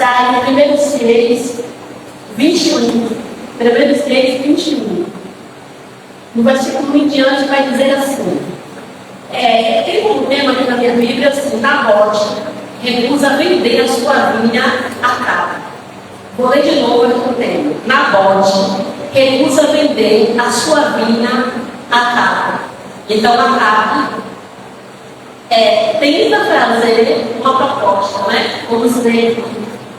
está em 1 Reis 21. 1 Reis 21. No versículo em diante vai dizer assim. Tem um tema aqui na minha Bíblia assim: Nabote recusa vender a sua vinha a Acabe. Vou ler de novo aqui o tema. Nabote recusa vender a sua vinha a Acabe. Então Acabe tenta trazer uma proposta, né? Vamos ler.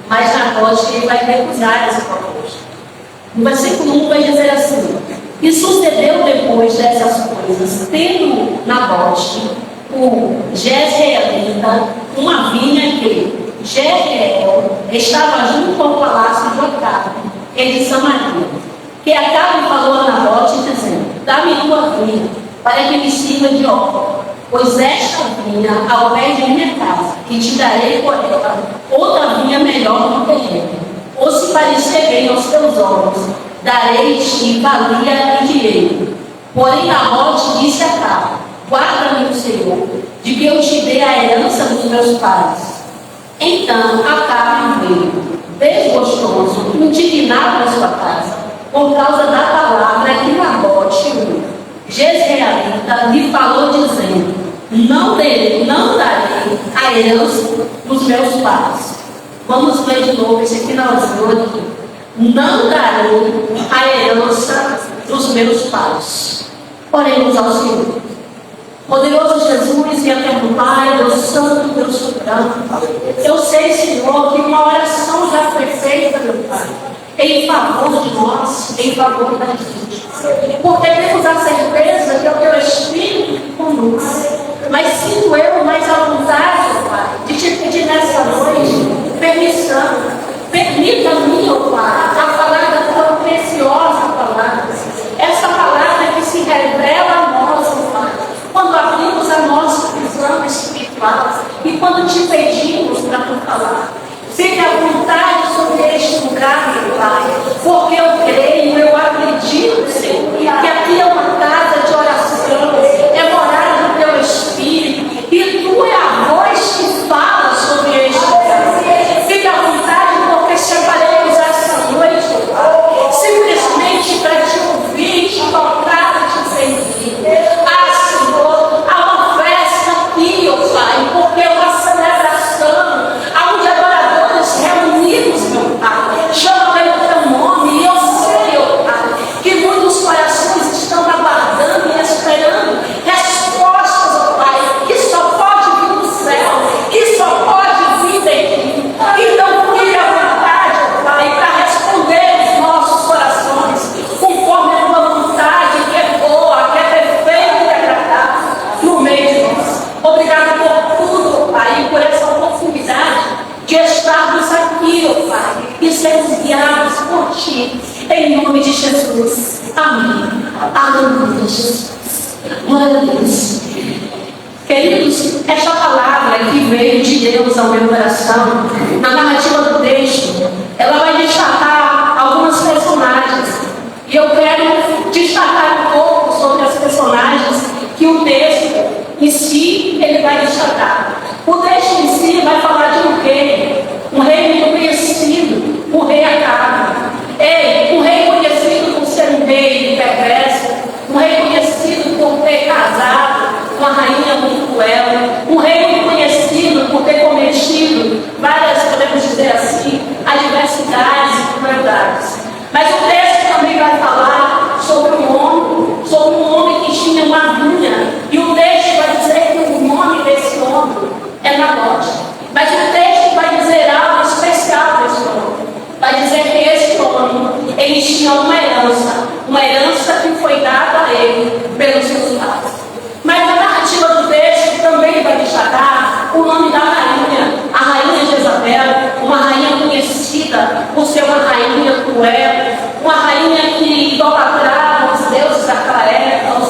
Mas Nabote ele vai recusar essa proposta. No versículo 1 vai dizer assim: e sucedeu depois dessas coisas, tendo Nabote, o Jezreelita, uma vinha que Jezreel estava junto ao palácio de Acabe, rei de Samaria. Que Acabe falou a Nabote, dizendo: dá-me tua vinha, para que me sirva de óleo, pois esta vinha ao pé de minha casa, que te darei por ela outra vinha melhor do que ela. Ou se parecer bem aos teus olhos, darei-te valia e dinheiro. Porém Nabote disse a Acabe: guarda-me o Senhor, de que eu te dê a herança dos meus pais. Então Acabe veio, desgostoso, indignado na sua casa, por causa da palavra que Nabote, o Jezreelita, lhe falou, dizendo: não darei a herança dos meus pais. Vamos ler de novo esse finalzinho aqui. Não darei a herança dos meus pais. Oremos ao Senhor. Poderoso Jesus e eterno Pai, Deus Santo, Deus Soberano, eu sei, Senhor, que uma oração já foi feita, meu Pai, em favor de nós, em favor da gente. Porque temos a certeza que é o Teu Espírito conosco. Mas sinto eu mais à vontade, Pai, de te pedir nessa noite permissão. Permita-me, ó Pai, a falar da Tua preciosa palavra. Essa palavra que se revela a nós, ó Pai, quando abrimos a nossa visão espiritual e quando te pedimos para Tu falar. Fique à vontade sobre este lugar, meu Pai, porque eu creio, eu acredito, Senhor, que aqui é uma casa de oração, é morada do Teu Espírito, e Tu é a voz que fala sobre este lugar. Fique à vontade, porque separemos essa noite, Pai, simplesmente para Te ouvir, Te tocar, Te sentir. Senhor, há uma festa aqui, ó Pai, porque é uma celebração, onde adoradores reunidos, meu Pai, chamam pelo Teu nome, e eu sei, ó Pai, que muitos corações estão aguardando e esperando respostas, ó Pai, que só pode vir do céu, que só pode vir de Ti. Então, fique à vontade, ó Pai, para responder os nossos corações, conforme a Tua vontade, que é boa, que é perfeita e agradável, no meio de nós. Obrigado por tudo, ó Pai, e por essa oportunidade de estarmos aqui, ó Pai, e sermos guiados por Ti, em nome de Jesus. Amém. Aleluia, Jesus. Glória a Deus. Queridos, esta palavra que veio de Deus ao meu coração, na narrativa do texto, ela vai destacar algumas personagens. E eu quero destacar um pouco sobre as personagens que o texto em si, ele vai destacar. O texto em si vai falar de um rei muito conhecido, o rei Acabe. Um rei conhecido por ser um rei perverso, um rei conhecido por ter casado com uma rainha muito cruel, um rei muito conhecido por ter cometido várias, podemos dizer assim, adversidades e crueldades. Mas o texto também vai falar sobre um homem que tinha uma vinha, e o texto vai dizer que o nome desse homem é Nabote. Mas o texto vai dizer algo especial desse homem. Vai dizer que esse homem, ele tinha uma herança que foi dada a ele pelos seus pais. Mas na narrativa do texto também vai destacar o nome da rainha, a rainha Jezabel, uma rainha conhecida por ser uma rainha cruel, uma rainha que idolatrava os deuses daquela época,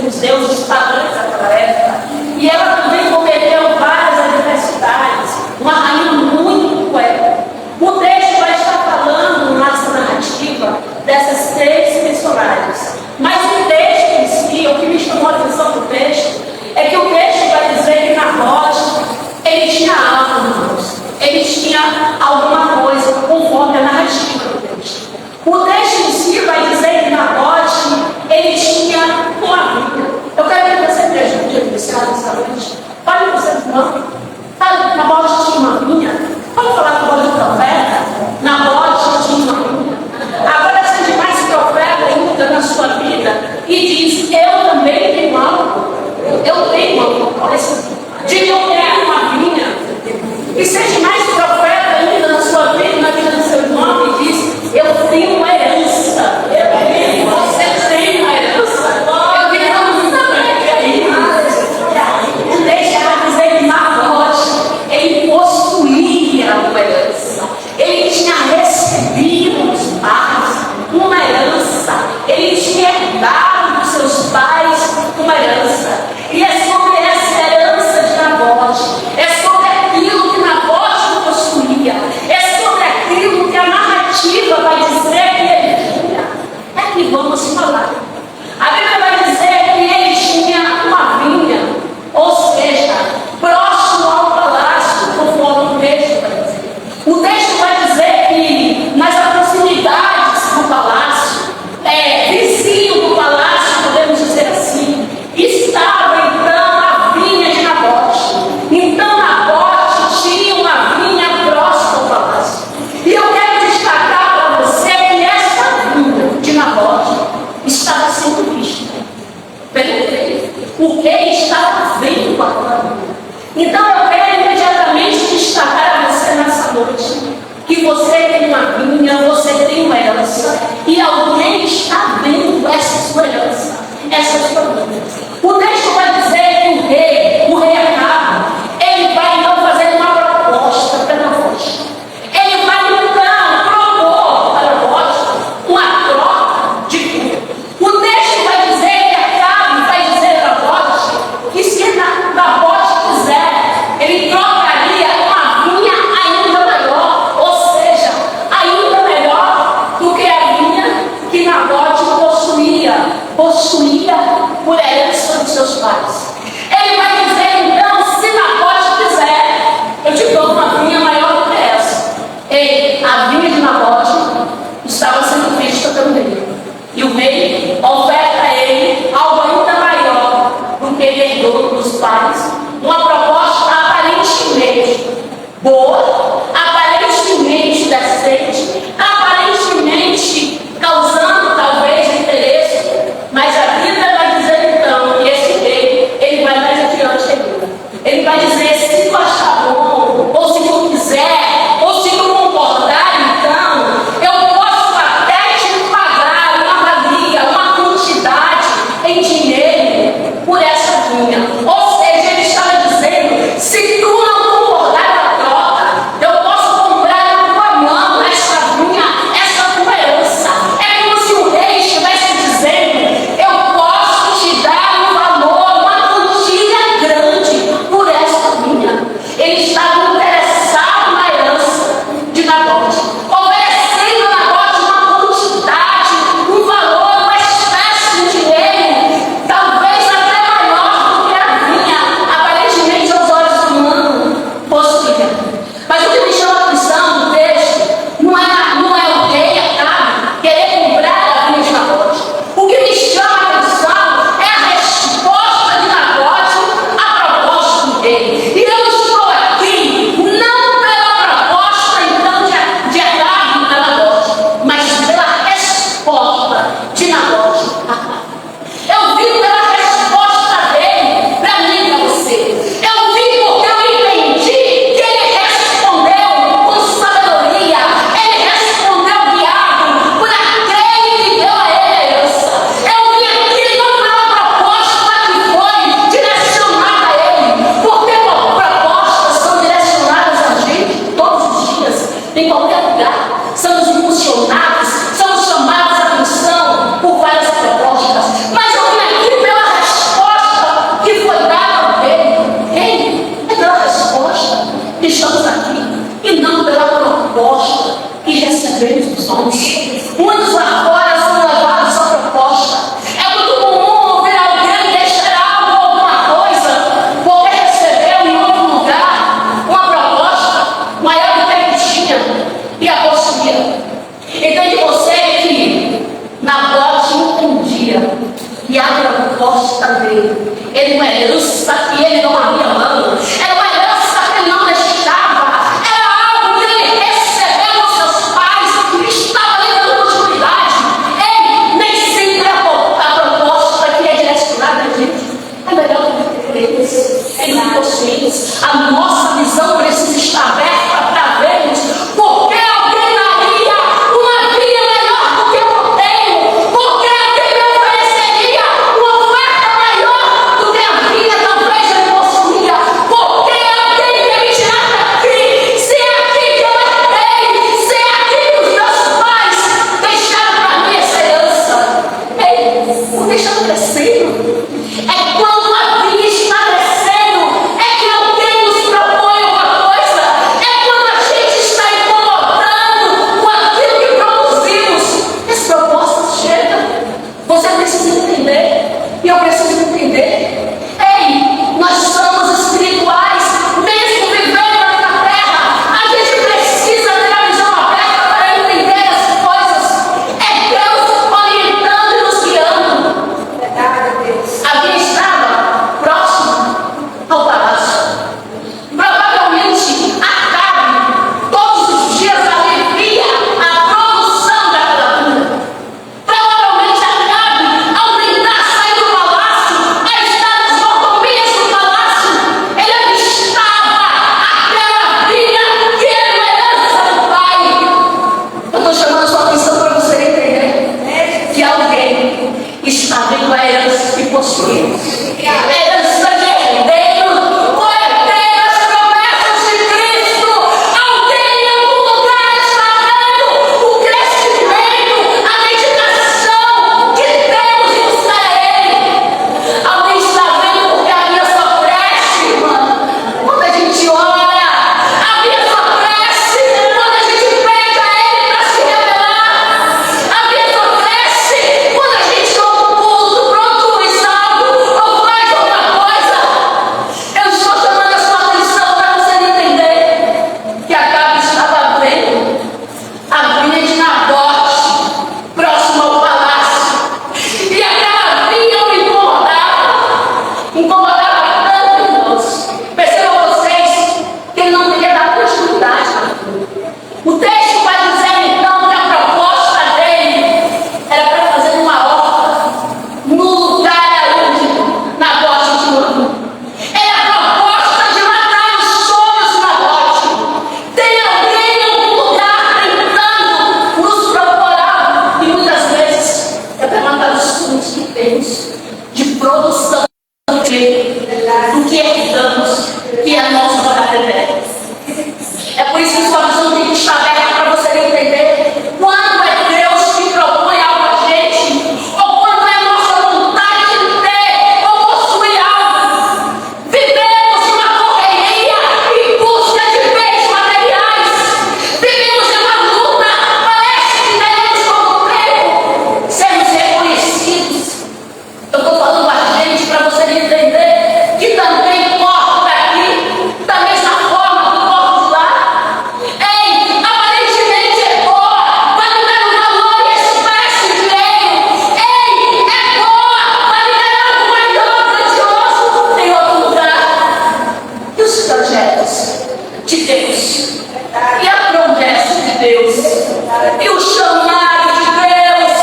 os deuses pagãos daquela época. E ela também cometeu várias adversidades, uma rainha muito cruel. O texto vai estar falando nessa narrativa dessas três personagens. Mas o texto em si, o que me chamou a atenção do texto, é que o texto vai dizer que Nabote, ele tinha algo, irmãos. Ele tinha alguma e alguém está vendo essa sua herança, essa sua vida. O texto vai dizer que o rei Acabe, ele vai então fazer uma proposta para Nabote. Ele vai então propor para Nabote uma troca de vida. O texto vai dizer que Acabe vai dizer a Nabote que se Nabote quiser, ele trocaria uma vinha ainda maior, ou seja, ainda melhor do que a vinha que Nabote possuía por herança dos seus pais. Ele vai dizer então, se Nabote quiser, eu te dou uma vinha maior do que essa. E a vinha de Nabote estava sendo vista pelo rei. E o rei oferta a ele algo ainda maior do que ele herdou dos pais. Uma proposta aparentemente boa, aparentemente decente, aparentemente causando talvez interesse, mas a vida vai dizer então que esse rei, ele vai mais adiante ainda. Ele vai dizer, se tu achar bom, ou se tu quiser, ou se tu concordar, então, eu posso até te pagar uma valia, uma quantidade em dinheiro por essa vinha. Ou seja, ele estava dizendo, se tu não concordar com a troca, eu posso comprar na tua mão essa vinha, essa tua herança. É como se o rei estivesse dizendo, eu posso te dar um valor, uma quantia grande por essa vinha. Ele estava interessado na herança de Nabote, oferecendo a Nabote uma quantidade, um valor, uma espécie de dinheiro, talvez até maior do que a vinha, aparentemente aos olhos humanos, possuía. Mas o que me chama a atenção no texto não é o rei Acabe querer comprar a vinha de Nabote. O que me chama a atenção é a resposta de Nabote à proposta do rei. E eu estou aqui não pela proposta então de Acabe a Nabote, mas pela resposta de Nabote a Acabe. Eu vim pela resposta dele para mim e para você. Eu vim porque eu entendi que ele respondeu com sabedoria. Ele respondeu guiado por aquele que deu a ele a herança. Eu vim aqui não pela proposta que foi direcionada a ele, porque propostas são direcionadas a gente todos os dias, em qualquer lugar. Somos impulsionados, somos chamados a atenção por várias propostas. Mas eu vim aqui pela resposta que foi dada ao rei. Rei, é pela resposta que estamos aqui e não pela proposta que recebemos dos homens. Muitos lá fora são levados à proposta. É muito comum ouvir alguém deixar algo, alguma coisa, porque recebeu em outro lugar uma proposta maior do que ele tinha e a possuía. Entende você que Nabote entendia que a proposta dele era uma herança que ele não abria mão, era uma herança que ele não deixava, era algo que ele recebeu dos seus pais e estava lhe dando continuidade. Ele nem sempre a proposta que é direcionada a gente é melhor do que eles, é inconscientes. A nossa visão precisa estar aberta para vermos porque alguém daria uma vida melhor do que eu tenho, porque alguém me ofereceria uma oferta maior do que a vida talvez ele possuía, porque O texto vai dizer então que a proposta dele era para fazer uma horta no lugar onde Nabote tinha. Era a proposta de matar os sonhos de Nabote. Tem alguém em algum lugar tentando nos procurar, e muitas vezes é para matar os sonhos que temos de produção do que herdamos, que é nosso lugar eterno. É por isso que sua visão tem que estar aberta para você entender quando é Deus que propõe algo a gente, ou quando é nossa vontade de ter ou possuir algo. Vivemos uma correria em busca de bens materiais. Vivemos em uma luta, parece que teremos como tempo sermos reconhecidos. Eu estou falando a gente para você entender que também importa aqui, da mesma forma que importa de lá. Ei, aparentemente é boa, vai me dar um valor e espécie de dinheiro. Ei, é boa, vai me dar algo maior, grandioso em outro lugar. E os projetos de Deus? E a promessa de Deus? E o chamado de Deus?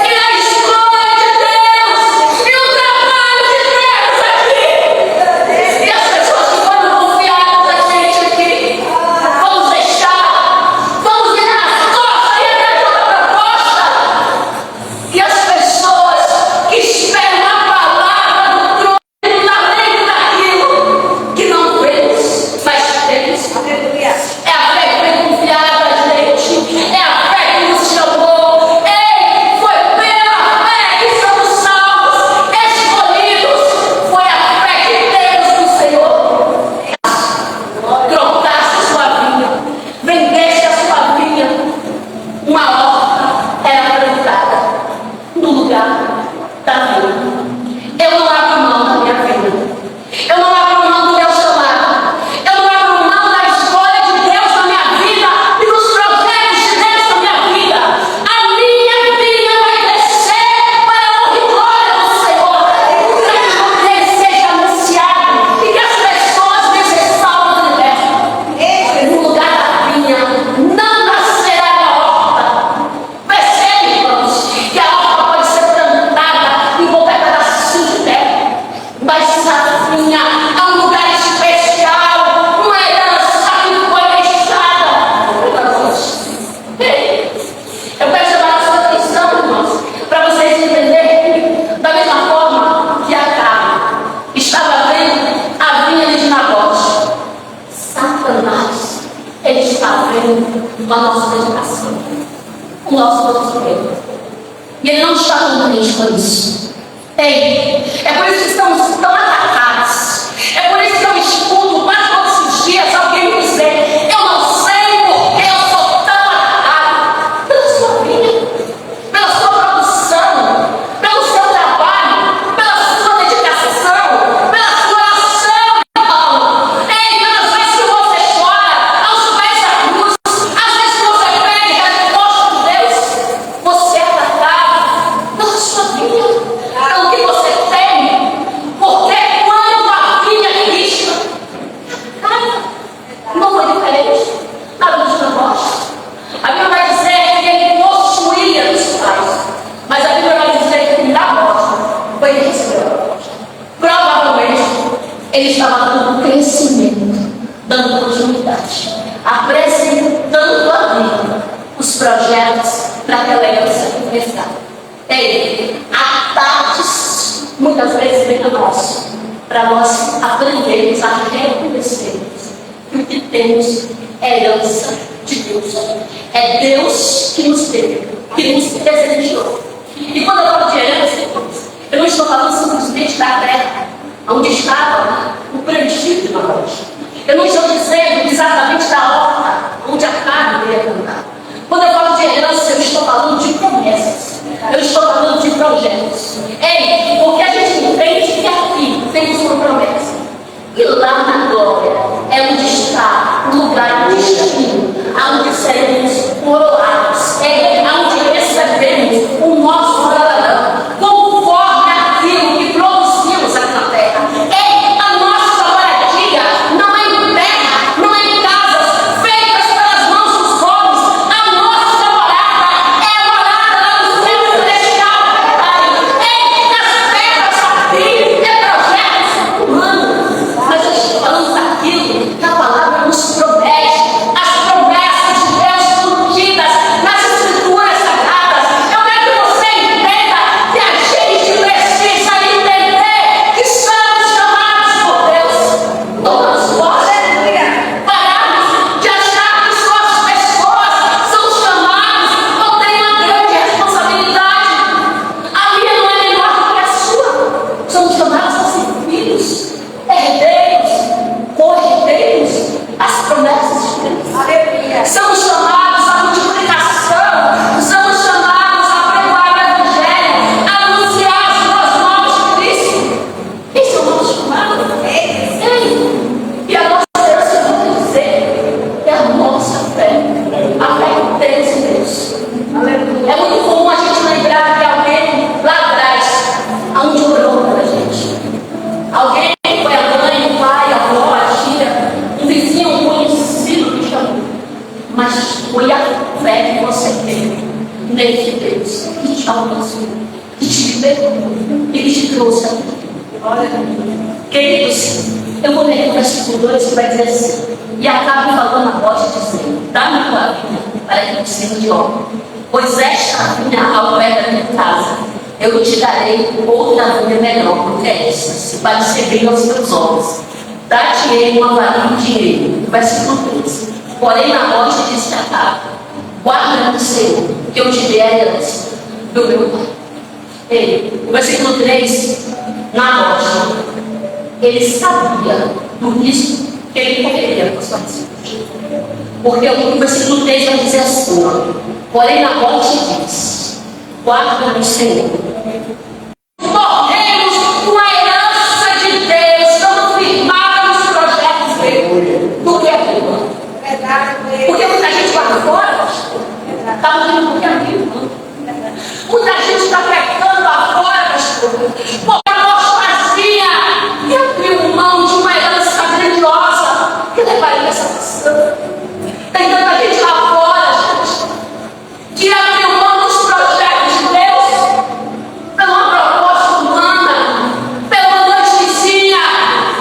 E a escolha de Deus? E o trabalho de Deus aqui? E as pessoas que foram confiadas a gente aqui? Vamos deixar? Vamos virar as costas e atrás de outra proposta? E as pessoas que esperam a palavra do trono e não dá nem daquilo que não vemos, mas temos. É a fé que foi confiada a gente. É a fé que nos chamou. Ei, foi pela fé que somos salvos, escolhidos. Foi a fé que temos no Senhor. Trocasse a sua vinha, vendesse a sua vinha, uma horta era plantada no lugar da vida. Eu não abro mão da minha vida. Eu não abro mão do meu chamado. Eu não abro mão da escolha de Deus na minha vida e dos projetos de Deus na minha vida. A minha vida vai crescer para a honra e glória do Senhor. Que o nome dele seja anunciado e que as pessoas venham salvas de Deus. No lugar da vinha não nascerá a horta. Percebe, irmãos, que a horta pode ser plantada em qualquer pedacinho de terra, mas a vinha é um lugar especial, uma herança que foi deixada. Ei, eu quero chamar a sua atenção, irmãos, para vocês entenderem que, da mesma forma que Acabe estava vendo a vinha de Nabote, Satanás, ele está vendo a nossa dedicação, o nosso posicionamento. E ele não está contente com isso. Ei, é por isso que estamos tão atacados. É por isso que eu escuto quase todos os dias alguém me dizer: eu não sei por que eu sou tão atacado. Pela sua vida, pela sua produção, pelo seu trabalho, pela sua dedicação, pela sua oração, irmão. Ei, pelas vezes que você chora aos pés da cruz, às vezes que você pede a resposta de Deus, você é atacado pela sua vida, pelo que você tem. Porque quando a vinha é vista, não foi diferente na vida de Nabote. A Bíblia vai dizer que ele possuía dos pais, mas a Bíblia vai dizer que Nabote foi ele que recebeu. Provavelmente ele estava dando crescimento, dando continuidade, apresentando a vida, os projetos para que ela ia ser começada. Ei, ataques muitas vezes vem a nós, para nós aprendermos a reconhecermos que o que temos é herança de Deus. É Deus que nos deu, que nos presenteou. E quando eu falo de herança, eu não estou falando simplesmente da terra onde estava o preenchido de Nabote. Eu não estou dizendo exatamente da horta onde a carne ia plantar. Quando eu falo de herança, eu estou falando de promessas. Eu estou falando de projetos. Ei, porque a gente entende que aqui temos uma promessa. E lá na glória é onde está o lugar do destino, onde seremos coroados, onde recebemos o nosso galardão, conforme aquilo que produzimos aqui na terra. A nossa moradia não é em terra, não é em casas feitas pelas mãos dos homens. foi a fé que você teve nesse Deus que te alcançou, que te libertou e que te trouxe aqui. Olha, queridos, eu vou ler o versículo 2 que vai dizer assim: e acabe falando a voz dizendo: dá-me tua vinha para que eu sirva de homem, pois esta vinha ao pé da minha casa, eu te darei outra vinha melhor do que esta, se parecer bem aos teus olhos. Dá-te-ei uma varinha de dinheiro. Versículo 13. Porém, na morte disse Acabe: guarda do Senhor, que eu te dei a herança do meu pai. O versículo 3, na morte, ele sabia do risco que ele correria com as suas. Porque o versículo 3 vai dizer assim: porém, na morte diz: guarda do Senhor. Morremos com a herança de Deus, estamos firmados nos projetos dele, do que é vivo. Porque muita gente vai fora, está morrendo porque é vivo. Muita gente está pecando lá fora, pastor, porque a nostalgia e abriu mão de uma herança grandiosa que levaria essa pessoa. Tem tanta gente lá fora, gente, que abriu mão dos projetos de Deus pela uma proposta humana, pela noitezinha,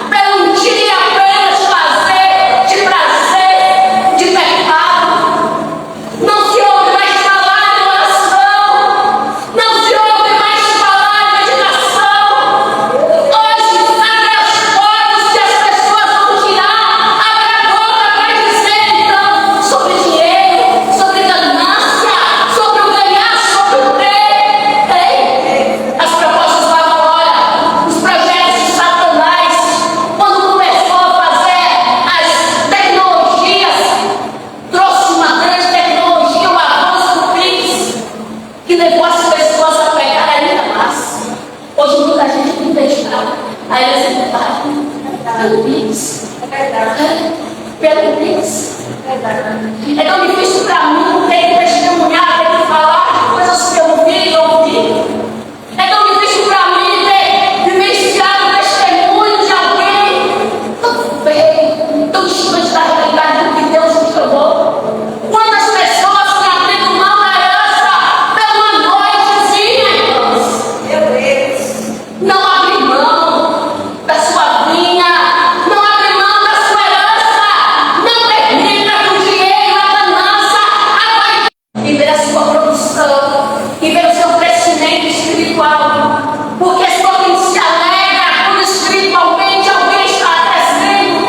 pelo um dia apenas de lazer, de prazer, de pecado. Não se ouve mais falar em oração, não se ouve mais falar em meditação. Hoje, abre as portas que as pessoas vão tirar, abre a boca para dizer então sobre dinheiro, sobre ganância, sobre o ganhar, sobre o ter. Ei, as propostas lá fora, os projetos de Satanás, quando começou a fazer as tecnologias, trouxe uma grande tecnologia, o avanço do Pix, que levou as pessoas a pegar ainda mais. Hoje muita gente tem fechado a executar pelo Pix. Pelo Pix. É tão difícil para mim ter que testemunhar, ter que falar de coisas que eu vi e ouvi. É tão difícil para mim ter vivenciado o testemunho de alguém tão feio, tão distante da realidade do que Deus me chamou. Quantas pessoas têm abrido mão da herança pela noitezinha, irmãos? Não abre mão da sua vinha, não abre mão da sua herança, não permita que o dinheiro, a ganância, a vaidade, e ver a sua produção, e ver o seu crescimento espiritual, porque só quem se alegra quando espiritualmente alguém está crescendo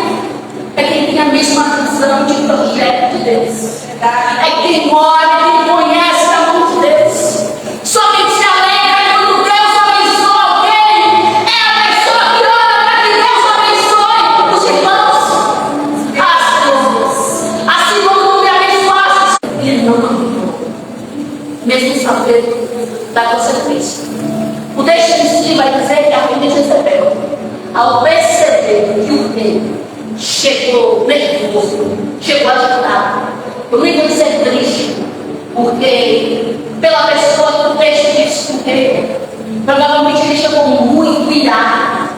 é quem tem a mesma visão de projeto de Deus, é quem ora, quem conhece a mão de Deus. Só quem se alegra quando Deus abençoa alguém é a pessoa que ora para que Deus abençoe os irmãos. Assim como tu me abençoaste, ele não abençoou, mesmo sabendo da consequência. O texto de cima vai dizer que a filha de Jezebel, ao perceber que o rei chegou nervoso, chegou agitado, eu não ia dizer triste, porque pela pessoa que o texto diz que o rei, provavelmente ele chegou muito irado,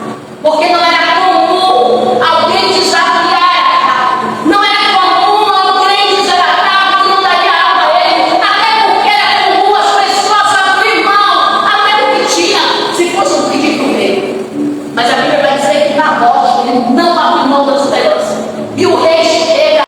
porque não era comum alguém desafiar Acabe, não era comum alguém dizer a Acabe que não daria água a ele, até porque era comum as pessoas abrir mão até do que tinha, se fosse um pedido do rei. Mas a Bíblia vai dizer que na morte ele não abriu mão da esperança, e o rei chega,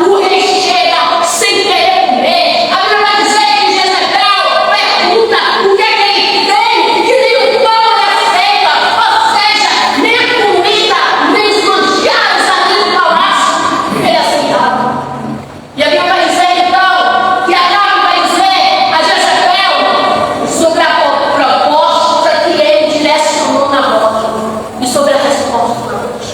o rei chega sem querer comer. A Bíblia vai dizer que Jezebel pergunta o que é que ele tem, que nem o pão ele aceita, ou seja, nem a comida, nem os manjares aqui no palácio ele aceitava. E a Bíblia vai dizer então que Acabe vai dizer a Jezebel sobre a proposta que ele direcionou na morte e sobre a resposta da morte.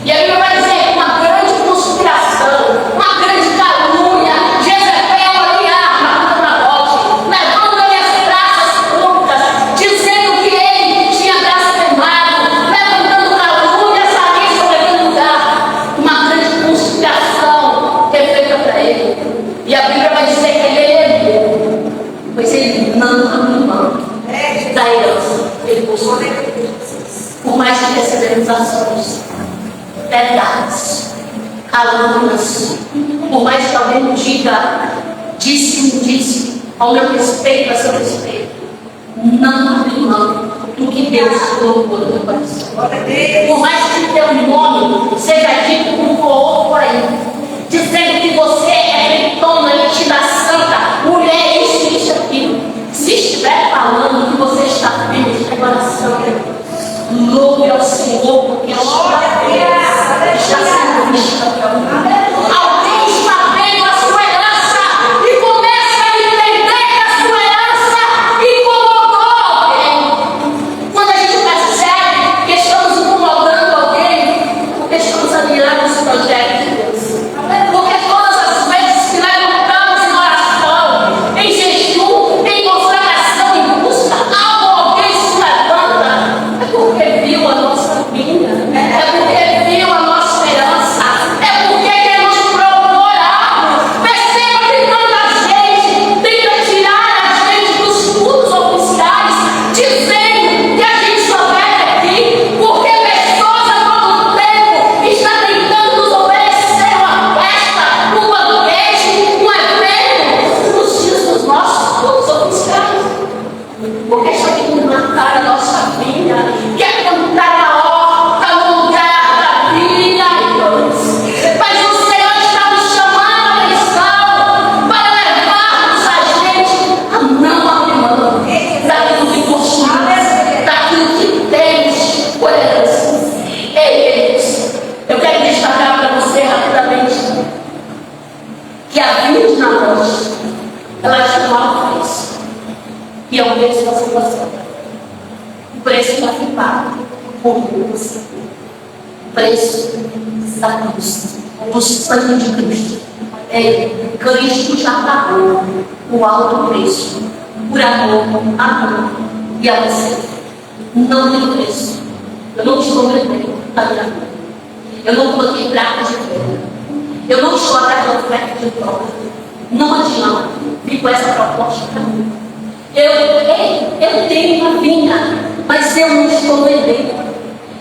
E a Bíblia vai dizer que uma grande conspiração, uma grande calúnia, Jezebel ali arma na morte, levando ele às praças públicas, dizendo que ele tinha blasfemado, levantando calúnias ali sobre aquele lugar. Uma grande conspiração que é feita para ele. E a Bíblia vai dizer que ele errou, pois ele não abriu mão da herança. Ele buscou por mais que recebemos ações, verdades, calúnias, por mais que alguém diga, disse, ao meu respeito, a seu respeito, não abre mão do que Deus colocou no teu coração. Por mais que teu nome seja dito por outro por aí, dizendo que você é britona, metida santa, mulher, isso, aquilo. Se estiver falando que você está firme de coração, louve ao Senhor, porque a sua graça está sendo vista pelo mundo. Alguém está vendo a sua herança e começa a entender que a sua herança incomodou alguém. Quando a gente percebe que estamos incomodando alguém, porque estamos aliando os projetos de Deus. Porque todas as vezes que levantamos em oração, em jejum, em consagração, em busca, alguém se levanta. É porque viu a nossa vinda, é porque viu a nossa herança, é porque quer nos propor algo. Perceba que tanta gente tenta tirar a gente dos cultos oficiais, dizendo que a gente só vai aqui porque pessoas a todo tempo estão tentando nos oferecer uma festa, um banquete, um evento nos dias dos nossos cultos oficiais. Porque está querendo matar a nossa vida, quer cantar na horta, no lugar da vida, Deus. Mas o Senhor está nos chamando a atenção para levarmos a gente a não abrir mão daquilo que possuímos, daquilo que temos por herança. Ei, Deus, eu quero destacar para você rapidamente que a vida de Naamã, ela tinha um alto preço. E é o preço da salvação. O preço da pago por você. O preço da cruz, do sangue de Cristo. Cristo já pagou o alto preço por amor a mim e a você. Não tem preço. Eu não estou vendendo a minha vida. Eu não coloquei prata de pedra. Eu não estou atrás de oferta de troca. Não adianta vir com essa proposta para mim. Eu tenho uma vinha, mas eu não estou vendendo.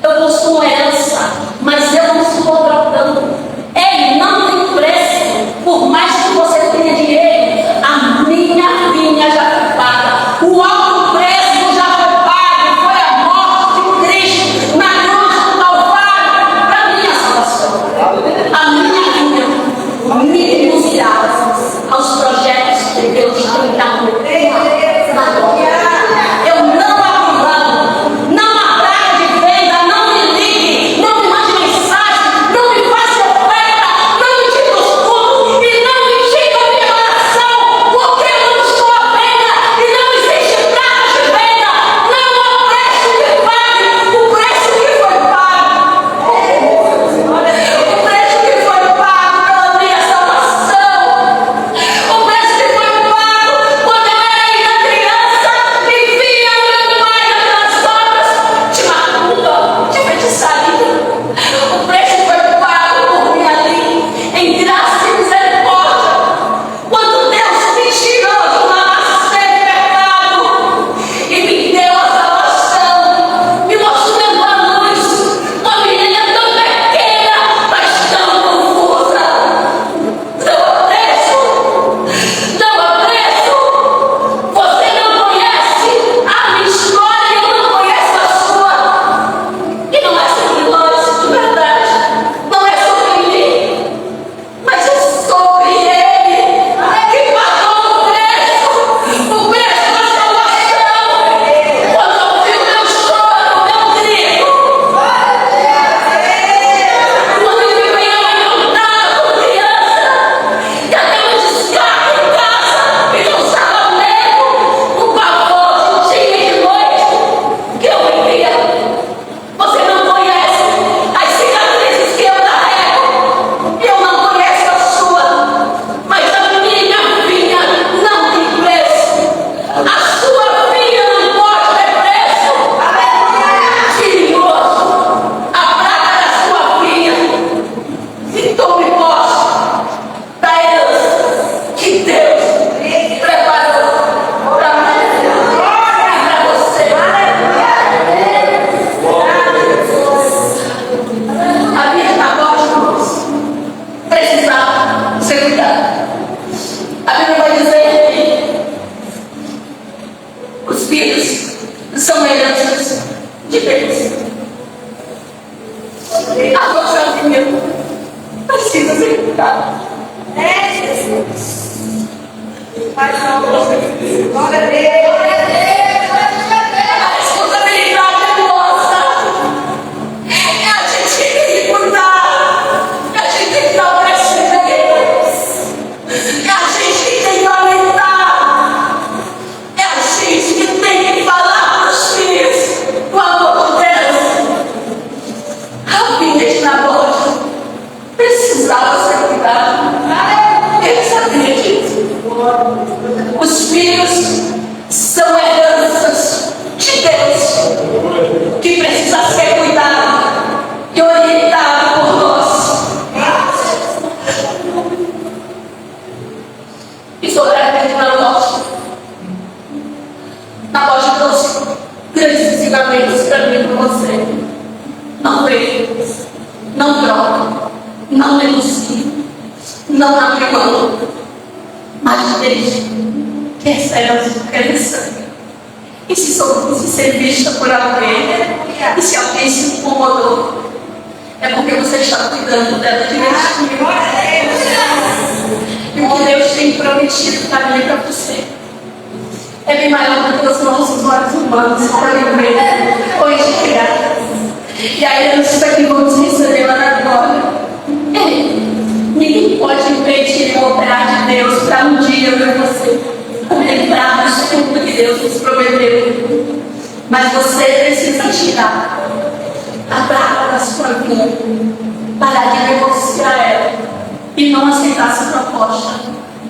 Eu possuo uma herança, mas eu não estou trocando. Ei, não tem preço. Por mais que você tenha dinheiro, a minha vinha já foi paga. O alto preço já foi pago. Foi a morte de Cristo na cruz do Calvário para a minha salvação. A minha vinha me conduzirá aos projetos que Deus tem dado. Eu não abro mão, não atraio de venda, não me ligue, não me mande mensagem, não me faça oferta, não me diga os cultos e não me diga a minha oração, porque eu não estou à venda e não existe prata de venda. Não há preço que pague o preço que foi pago. O preço que foi pago pela minha salvação. O preço que foi pago são heranças de Deus. A nossa vida precisa ser cuidada. Jesus. Glória a Deus. A responsabilidade é nossa. A gente tem que cuidar. A gente tem que dar precedência. A gente tem que orientar. É a gente que tem que falar para os filhos o amor de Deus. A filha de Nabote precisava ser cuidada. Ele sabia disso. Os filhos são heranças de Deus que precisa ser cuidado e orientado por nós. Isso é para nós. Nabote trouxe grandes ensinamentos para mim e para você. Não veio, não troca, não negocie, não abre mão, mas deixe que essa herança cresça. E se ser vista por alguém, e se alguém se incomodou, é porque você está cuidando dela direitinho. E o que Deus tem prometido para mim e para você é bem maior do que os nossos olhos humanos podem ver ou enxergar. E a herança que vamos receber lá na glória, ninguém pode impedir o operar de Deus para um dia eu e você lembrarmos de tudo que Deus nos prometeu. Mas você precisa tirar a barra da sua vida, parar de negociar ela e não aceitar essa proposta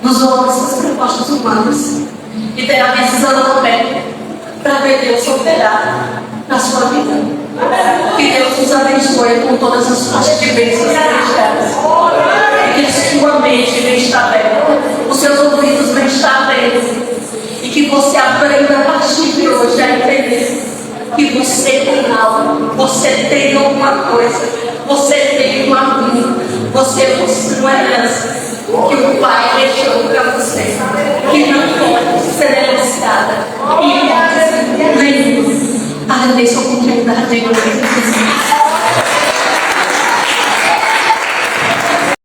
dos homens, essas propostas humanas, e ter a visão também para ver Deus operar na sua vida. Que Deus nos abençoe com todas as suas bênçãos celestiais. Que a sua mente venha estar aberta, os seus ouvidos venham estar abertos, e que você aprenda a partir de hoje a entender que você tem algo, você tem alguma coisa, você tem uma vida, você possui uma herança que o Pai deixou para você, que não pode ser negociada. E lembre-se, agradeça a oportunidade de